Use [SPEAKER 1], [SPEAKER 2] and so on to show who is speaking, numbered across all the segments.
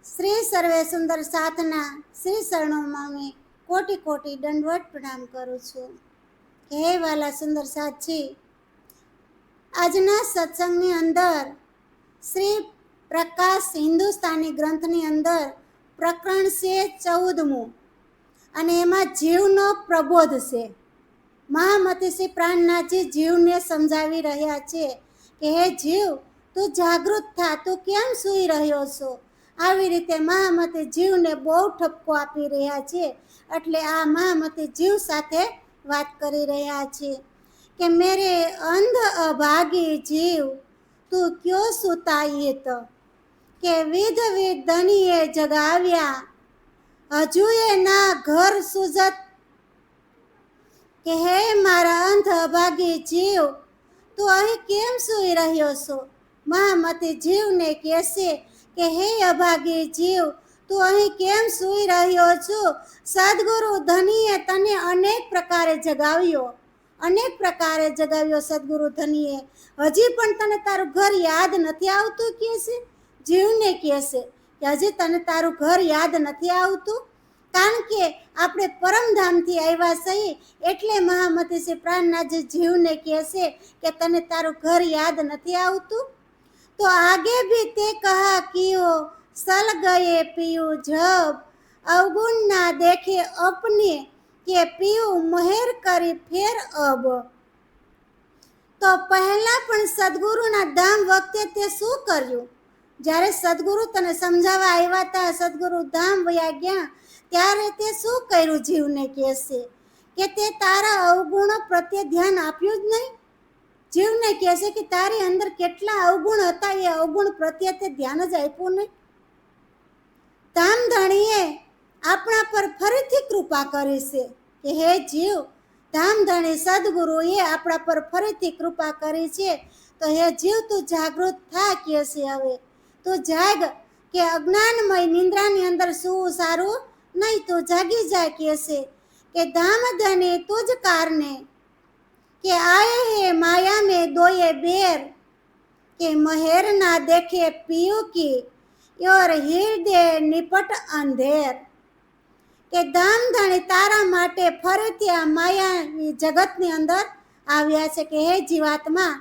[SPEAKER 1] श्री सर्वे सुंदर साथना श्री शरणों में कोटि कोटि दंडवत प्रणाम करूँ छूँ। हे वाला सुंदर साथी, આજના સત્સંગની અંદર શ્રી પ્રકાશ હિન્દુસ્તાની ગ્રંથની અંદર પ્રકરણ છે 14મું અને એમાં જીવનો પ્રબોધ છે. મહામતી શ્રી પ્રાણનાથજી જીવને સમજાવી રહ્યા છે કે હે જીવ, તું જાગૃત થા, તું કેમ સૂઈ રહ્યો છો. આવી રીતે મહામતી જીવને બહુ ઠપકો આપી રહ્યા છે. એટલે આ મહામતી જીવ સાથે વાત કરી રહ્યા છે કે મેરે અંધ અભાગી જીવ તું ક્યો સુતાઈએ તો, કે વિધ વિધ ધણીએ જગાવ્યા હજુએ ના ઘર સુજત. કે હે મારા અંધ અભાગી જીવ, તું અહીં કેમ સૂઈ રહ્યો છો. મહામતી જીવને કહેશે કે હે અભાગી જીવ, તું અહીં કેમ સૂઈ રહ્યો છો. સદગુરુ ધનીએ તને અનેક પ્રકારે જગાવ્યો, અનેક પ્રકારે જગાવ્યો સદગુરુ ધનીએ. હજી પણ તને તારું ઘર યાદ નથી આવતું. કહેશે જીવને કહેશે કે હજી તને તારું ઘર યાદ નથી આવતું. કારણ કે આપણે પરમધામથી આવ્યા છીએ. એટલે મહામતી શ્રી પ્રાણનાથજી જીવને કહેશે કે તને તારું ઘર યાદ નથી આવતું. તો આગે ભી તે કહા કિયો સલ ગયે પિયું જબ, અવગુણ ના દેખે અપને કે પિયું મહેર કરી ફેર અબ. તો પહેલા પણ સદગુરુના ધામ વખતે તે શું કર્યું. જ્યારે સદગુરુ તને સમજાવવા આવ્યા હતા, સદગુરુ ધામ વયા ગયા, ત્યારે તે શું કર્યું. જીવને કહેશે કે તે તારા અવગુણો પ્રત્યે ધ્યાન આપ્યું જ નહીં. જીવને કહેશે કે તારી અંદર કેટલા અવગુણ હતા, એ અવગુણ પ્રત્યે તે ધ્યાન જ આપ્યું નહીં. ધામધણીએ આપણા પર ફરીથી કૃપા કરી છે કે હે જીવ, ધામધણી સદગુરુએ આપણા પર ફરીથી કૃપા કરી છે. તો હે જીવ, તું જાગૃત થા. કહેશે હવે તું જાગ, કે અજ્ઞાનમય નિંદ્રાની અંદર સૂવું સારું નહીં, તું જાગી જાય. કહેશે કે ધામધણી તુજ કારણે કે આયે હે માયા में दोये बेर, કે મહેર ના દેખે પિયું કી યોર હૃદય નિપટ અંધેર. કે ધામધણી તારા માટે ફરીથી આ માયાવી જગતની અંદર આવ્યા છે. કે હે જીવાત્મા,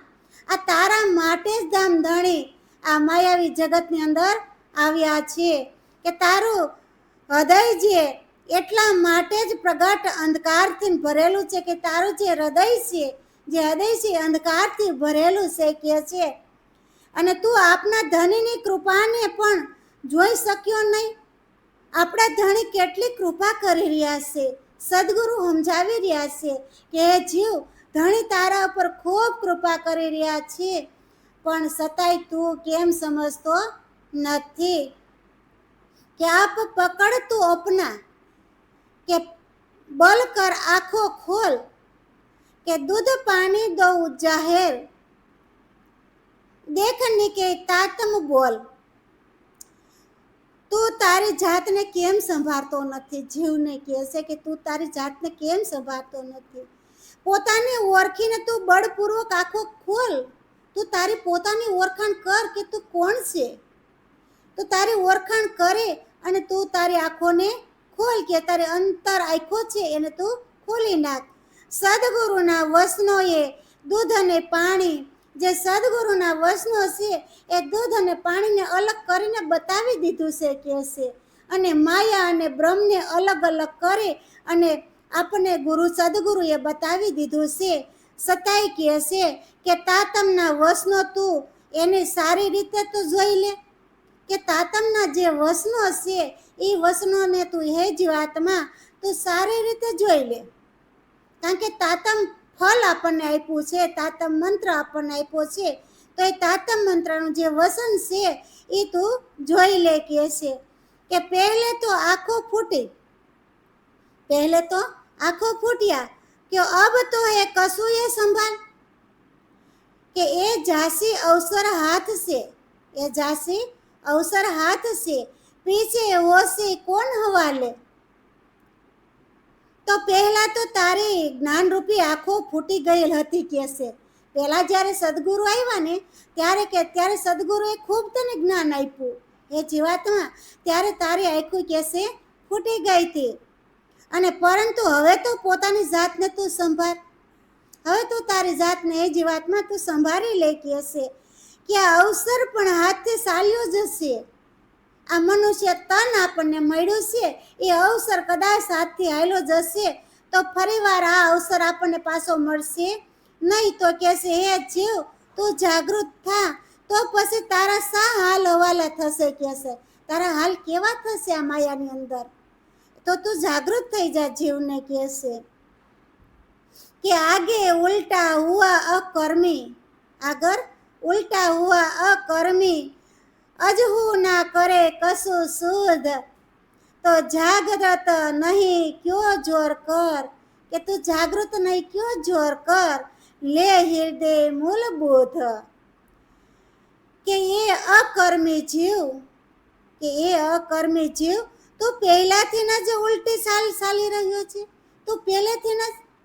[SPEAKER 1] આ તારા માટે જ ધામધણી આ માયાવી જગતની અંદર આવ્યા છે. કે તારું હૃદય જે એટલા માટે જ પ્રગટ અંધકારથી ભરેલું છે. કે તારું જે હૃદય છે, જે હૃદય છે અંધકારથી ભરેલું છે. કે છે અને તું આપના ધણીની કૃપાને પણ જોઈ શક્યો નહીં. આપણા ધણી કેટલી કૃપા કરી રહ્યા છે. સદગુરુ સમજાવી રહ્યા છે કે હે જીવ, ધણી તારા ઉપર ખૂબ કૃપા કરી રહ્યા છે, પણ છતાંય તું કેમ સમજતો નથી. કે આપ પકડ તું અપના, કે બલ કર આંખો ખોલ, કે દૂધ પાણી દઉં જાહેર, દેખને કે તાતમ બોલ. તું તારી જાતને કેમ સંભાળતો નથી. જીવને કહેશે કે તું તારી જાતને કેમ સંભાળતો નથી. પોતાને ઓળખીને તું બળપૂર્વક આંખો ખોલ. તું તારી પોતાની ઓળખાણ કર કે તું કોણ છે. તો તારી ઓળખાણ કરે અને તું તારી આંખોને ખોલ, કે તારી અંતર આંખો છે એને તું ખોલી નાખ. સદગુરુના વચનોએ દૂધ અને પાણી, જે સદગુરુના વચનો છે એ દૂધ અને પાણીને અલગ કરીને બતાવી દીધું છે. કહેશે અને માયા અને બ્રહ્મને અલગ અલગ કરી અને આપણને ગુરુ સદગુરુએ બતાવી દીધું છે. છતાંય કહેશે કે તાતમના વચનો તું એને સારી રીતે તું જોઈ લે. કે તાતમના જે વચનો છે એ વચનોને તું હે જીવાત્મા તું સારી રીતે જોઈ લે. કારણ કે તાતમ ફળ આપણને આપ્યું છે, તાતમ મંત્ર આપણને આપ્યો છે. તો એ તાતમ મંત્રનું જે વચન છે એ તું જોઈ લે. કહેશે કે પહેલે તો આંખો ફૂટી, પહેલે તો આંખો ફૂટ્યા, કે અબ તો એ કશું એ સંભાળ. કે એ જાસી અવસર હાથ છે, એ જાસી અવસર હાથ છે, પીછે હોશી કોણ હવાલે. તો પહેલા તો તારી જ્ઞાનરૂપી આંખો ફૂટી ગયેલ હતી. કહેશે પહેલા જ્યારે સદગુરુ આવ્યા ને ત્યારે સદગુરુએ ખૂબ તને જ્ઞાન આપ્યું, હે જીવાત્મા, ત્યારે તારી આંખો કહેશે ફૂટી ગઈ હતી, અને પરંતુ હવે તો પોતાની જાતને તું સંભાળ. હવે તો તારી જાતને એ જીવાત્મા તું સંભાળી લે કહેશે કે આ અવસર પણ હાથથી ચાલ્યો જશે. આ મનુષ્ય તન આપણને મળ્યું છે, એ અવસર કદાચ હાથથી હાલ્યો જશે તો ફરીવાર આ અવસર આપણને પાછો મળશે નહીં. તો કહેશે, હે જીવ, તું જાગૃત થા, તો પછી તારા શા હાલ હવાલા થશે કહેશે. તારા હાલ કેવા થશે આ માયાની અંદર? તો તું જાગૃત થઈ જા જીવને કહેશે કે આગે ઉલ્ટા હુઆ અકર્મી, આગળ ઉલ્ટા હુઆ અકર્મી, અજહુ ના કરે કશું શુદ્ધ, તો જાગૃત નહીં ક્યો જોર કર, કે તું જાગૃત નહીં ક્યો જોર કર, લે હૃદય મૂલબોધ. કે એ અકર્મી જીવ, કે એ અકર્મી જીવ, તું પહેલાથી જ ઉલટી ચાલ ચાલી રહ્યો છે, તું પહેલેથી જ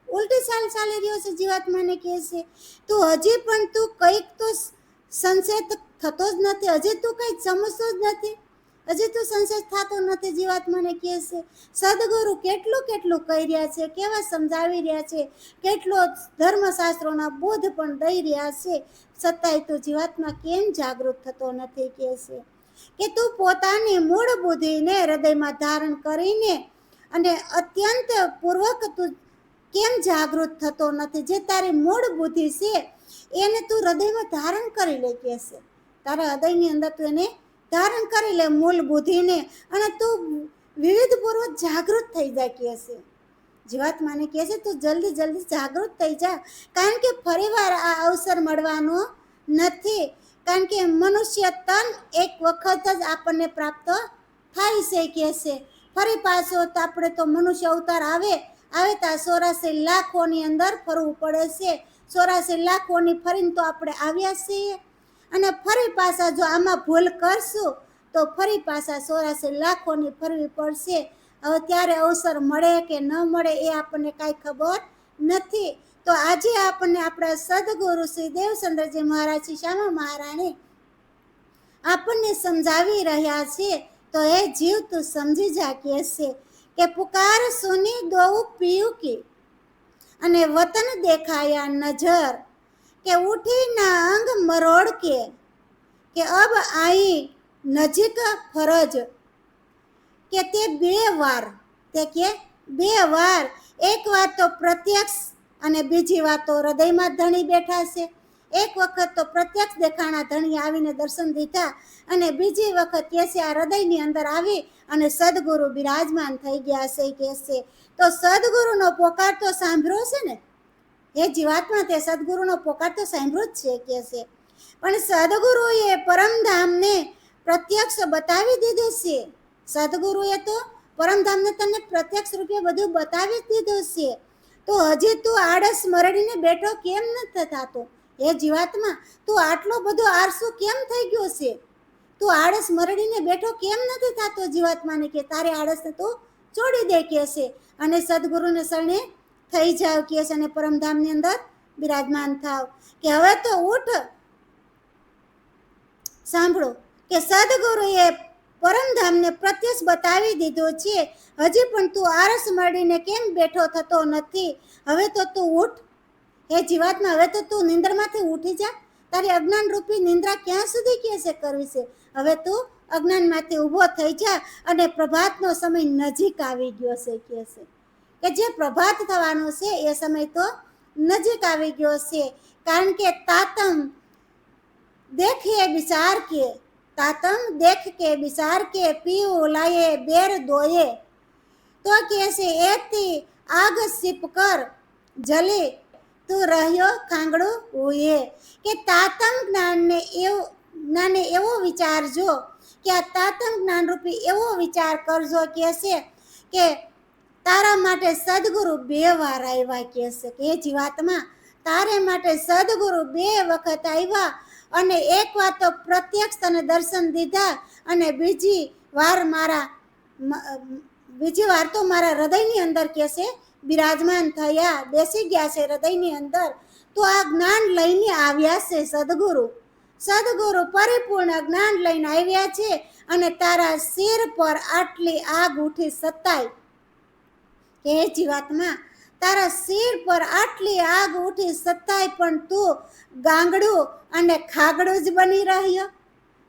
[SPEAKER 1] ઉલટી ચાલ ચાલી રહ્યો છે જીવાત્માને કહે છે. તું હજી પણ તું કંઈક તો સંશય થતો જ નથી, હજી તું કંઈક સમજતો જ નથી, હજી તું સંશય થતો નથી જીવાત્માને કહે છે. સદગુરુ કેટલું કેટલું કહી રહ્યા છે, કેવા સમજાવી રહ્યા છે, કેટલો ધર્મશાસ્ત્રોના બોધ પણ દઈ રહ્યા છે, છતાંય તું જીવાત્મા કેમ જાગૃત થતો નથી કહે છે. કે તું પોતાની મૂળ બુદ્ધિને હૃદયમાં ધારણ કરીને અને અત્યંત પૂર્વક તું કેમ જાગૃત થતો નથી? જે તારી મૂળ બુદ્ધિ છે એને તું હૃદયમાં ધારણ કરી લે કહેશે. તારા હૃદયની અંદર તું એને ધારણ કરી લે મૂળ બુદ્ધિને, અને તું વિવિધ પૂર્વક જાગૃત થઈ જાય કહેશે. જીવાત્માને કહે છે તું જલ્દી જલ્દી જાગૃત થઈ જા, કારણ કે ફરીવાર આ અવસર મળવાનો નથી. કારણ કે મનુષ્ય તન એક વખત જ આપણને પ્રાપ્ત થાય છે કહેશે. ફરી પાછો તો આપણે તો મનુષ્ય અવતાર આવે ત્યાં 84 લાખોની અંદર ફરવું પડે છે. 84 લાખોની ફરીને તો આપણે આવ્યા છીએ, અને ફરી પાછા જો આમાં ભૂલ કરશું તો ફરી પાછા 84 લાખોની ફરવી પડશે. હવે ત્યારે અવસર મળે કે ન મળે એ આપણને કાંઈ ખબર નથી. તો આજે આપણને આપણા સદગુરુ શ્રી દેવચંદ્રજી મહારાજ, શ્રી શ્યામા મહારાણી આપણને સમજાવી રહ્યા છે. તો એ જીવ તું સમજી જા કહેશે કે પુકાર સુની દોઉ પીયું કી, અને વતન દેખાયા નજર, કે ઉઠી ના અંગ મરોડ કે અબ આઈ નજીક ફરજ. કે તે બે વાર, તે કે બે વાર, એક વાર તો પ્રત્યક્ષ અને બીજી વાર તો હૃદયમાં ધણી બેઠા છે. એક વખત તો પ્રત્યક્ષ દેખાણા ધણી આવીને દર્શન દીધા, અને બીજી વખત કહેશે આ હૃદયની અંદર આવી અને સદગુરુ બિરાજમાન થઈ ગયા છે કહેશે. તો સદગુરુનો પોકાર તો સાંભળ્યો છે ને, એ જીવાત્મા તે સદગુરુનો પોકાર તો સાંભળ્યો જ છે કહેશે. પણ સદગુરુએ પરમધામને પ્રત્યક્ષ બતાવી દીધું છે. સદગુરુએ તો પરમધામને તને પ્રત્યક્ષ રૂપે બધું બતાવી દીધું છે. તો હજી તું આળસ મરડીને બેઠો કેમ નથી થતો? એ જીવાત્મા, તું આટલો બધો આળસુ કેમ થઈ ગયો છે? તું આળસ મરડીને બેઠો કેમ નથી થતો? જીવાત્માને કે તારે આળસને તું છોડી દે કહેશે, અને સદગુરુને શરણે થઈ જાવ કહેશે, અને પરમધામની અંદર બિરાજમાન થાવ. કે હવે તો ઉઠ, સાંભળો કે સદગુરુએ પરમધામને પ્રત્યક્ષ બતાવી દીધો છે, હજી પણ તું આળસ મરડીને કેમ બેઠો થતો નથી? હવે તો તું ઉઠ. હે જીવાત્મા, હવે તો તું નિંદ્રમાંથી ઉઠી જા. તારી અજ્ઞાન રૂપી નિંદ્રા ક્યાં સુધી કહેશે કરવી છે? હવે તું અજ્ઞાનમાંથી ઊભો થઈ જા, અને પ્રભાતનો સમય નજીક આવી ગયો છે કહેશે. કે જે પ્રભાત થવાનો છે એ સમય તો નજીક આવી ગયો છે. કારણ કે તાતમ દેખે વિચાર કે, તાતમ દેખ કે વિચાર કે પીવું લાયે બેર દોયે. તો કહેશે એથી આગ સિપ કર જલે તું રહ્યો ખાંગડું હુએ. કે તાતમ જ્ઞાને એવો વિચારજો, કે આ તાતમ જ્ઞાન રૂપી એવો વિચાર કરજો કહેશે કે તારા માટે સદગુરુ 2 વાર આવ્યા કહેશે. કે એ જીવાત્મા, તારે માટે સદગુરુ 2 વખત આવ્યા, અને એક વાર તો પ્રત્યક્ષ તને દર્શન દીધા, અને બીજી વાર તો મારા હૃદયની અંદર કહેશે બિરાજમાન થયા, બેસી ગયા છે હૃદયની અંદર. તો આ જ્ઞાન લઈને આવ્યા છે સદગુરુ. સદગુરુ પરિપૂર્ણ જ્ઞાન લઈને આવ્યા છે અને તારા શિર પર આટલી આગ ઉઠી સતાય કે હે જીવાત્મા, તારા શિર પર આટલી આગ ઉઠી સતાય પણ તું ગાંગડું અને ખાગડું જ બની રહ્યો.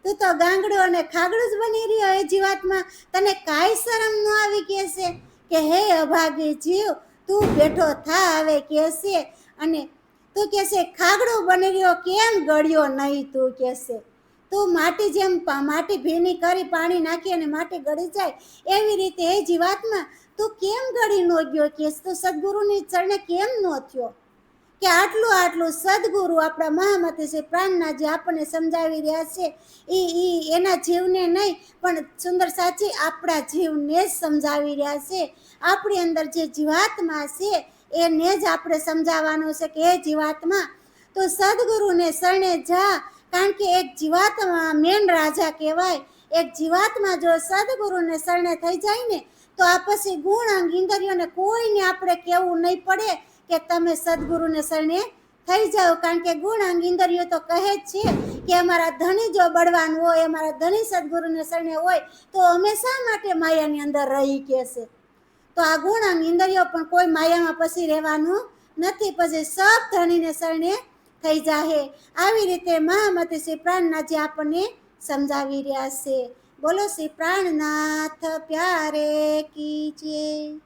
[SPEAKER 1] તું તો ગાંગડું અને ખાગડું જ બની રહ્યો. હે જીવાત્મા, તને કાંઈ શરમ ન આવી કહેશે કે હે અભાગી જીવ, તું બેઠો થા હવે કહેશે. અને તું કહેશે ખાગડું બની રહ્યો, કેમ ગળ્યો નહીં? તું કહેશે તું માટી જેમ માટી ભીની કરી પાણી નાખી અને માટી ગળી જાય એવી રીતે હે જીવાત્મા તું કેમ ગળી ન ગયો? કેસ તું સદગુરુની ચરણે કેમ ન થયો? કે આટલું સદગુરુ આપણા મહામતી શ્રી પ્રાણનાથજી આપણને સમજાવી રહ્યા છે. એના જીવને નહીં પણ સુંદર સાચી આપણા જીવને જ સમજાવી રહ્યા છે. આપણી અંદર જે જીવાત્મા છે એને જ આપણે સમજાવવાનું છે કે હે જીવાત્મા, તો સદગુરુને શરણે જા. કારણ કે એક જીવાત્મા મેન રાજા કહેવાય. એક જીવાત્મા જો સદગુરુને શરણે થઈ જાય ને તો આ પછી ગુણ અંગ ઇન્દ્રિયોને કોઈને આપણે કહેવું નહીં પડે કે તમે સદગુરુને શરણે થઈ જાઓ. કારણ કે ગુણ અંગ ઇન્દ્રિયો તો કહે જ છે કે અમારા ધણી જો બળવાન હોય, અમારા ધણી સદગુરુને શરણે હોય તો અમે શા માટે માયાની અંદર રહી કહેશે. તો આ ગુણ અંગ ઇન્દ્રિયો પણ કોઈ માયામાં પછી રહેવાનું નથી, પછી સબ ધણીને શરણે થઈ જાહે. આવી રીતે મહામતી શ્રી પ્રાણનાથજી આપણને સમજાવી રહ્યા છે. બોલો શ્રી પ્રાણનાથ પ્યારે કી જય.